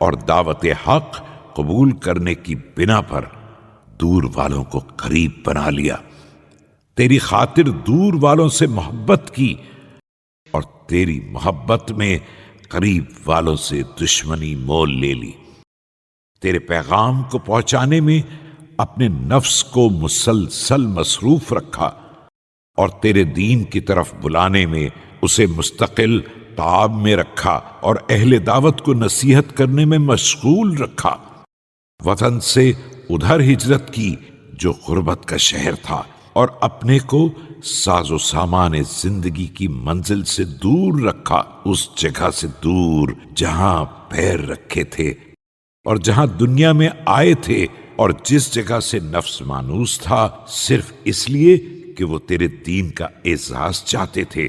اور دعوت حق قبول کرنے کی بنا پر دور والوں کو قریب بنا لیا، تیری خاطر دور والوں سے محبت کی اور تیری محبت میں قریب والوں سے دشمنی مول لے لی، تیرے پیغام کو پہنچانے میں اپنے نفس کو مسلسل مصروف رکھا اور تیرے دین کی طرف بلانے میں اسے مستقل تعاب میں رکھا اور اہل دعوت کو نصیحت کرنے میں مشغول رکھا، وطن سے ادھر ہجرت کی جو غربت کا شہر تھا اور اپنے کو ساز و سامان زندگی کی منزل سے دور رکھا، اس جگہ سے دور جہاں پیر رکھے تھے اور جہاں دنیا میں آئے تھے، اور جس جگہ سے نفس مانوس تھا صرف اس لیے کہ وہ تیرے دین کا اعزاز چاہتے تھے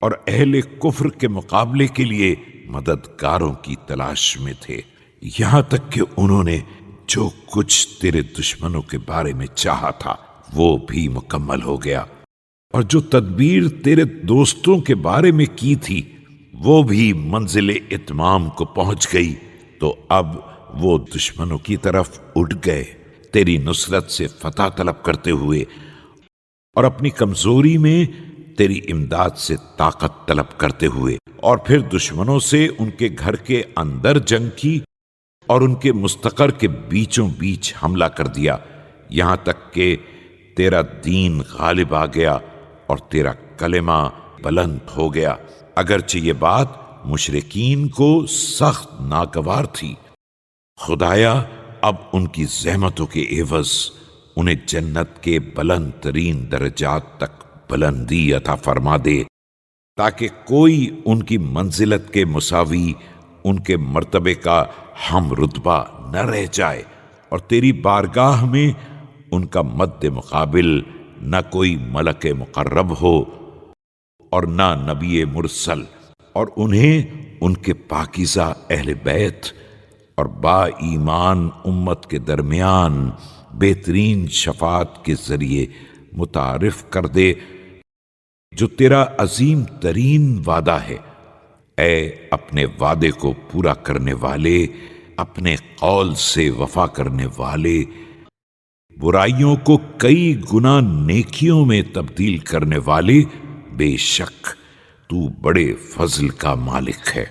اور اہل کفر کے مقابلے کے لیے مددگاروں کی تلاش میں تھے، یہاں تک کہ انہوں نے جو کچھ تیرے دشمنوں کے بارے میں چاہا تھا وہ بھی مکمل ہو گیا، اور جو تدبیر تیرے دوستوں کے بارے میں کی تھی وہ بھی منزل اتمام کو پہنچ گئی، تو اب وہ دشمنوں کی طرف اٹھ گئے تیری نصرت سے فتح طلب کرتے ہوئے اور اپنی کمزوری میں تیری امداد سے طاقت طلب کرتے ہوئے، اور پھر دشمنوں سے ان کے گھر کے اندر جنگ کی اور ان کے مستقر کے بیچوں بیچ حملہ کر دیا، یہاں تک کہ تیرا دین غالب آ گیا اور تیرا کلمہ بلند ہو گیا، اگرچہ یہ بات مشرکین کو سخت ناگوار تھی۔ خدایا اب ان کی زحمتوں کے عوض انہیں جنت کے بلند ترین درجات تک بلندی عطا فرما دے، تاکہ کوئی ان کی منزلت کے مساوی ان کے مرتبے کا ہم رتبہ نہ رہ جائے، اور تیری بارگاہ میں ان کا مد مقابل نہ کوئی ملک مقرب ہو اور نہ نبی مرسل، اور انہیں ان کے پاکیزہ اہل بیت اور با ایمان امت کے درمیان بہترین شفاعت کے ذریعے متعارف کر دے جو تیرا عظیم ترین وعدہ ہے۔ اے اپنے وعدے کو پورا کرنے والے، اپنے قول سے وفا کرنے والے، برائیوں کو کئی گنا نیکیوں میں تبدیل کرنے والے، بے شک تو بڑے فضل کا مالک ہے۔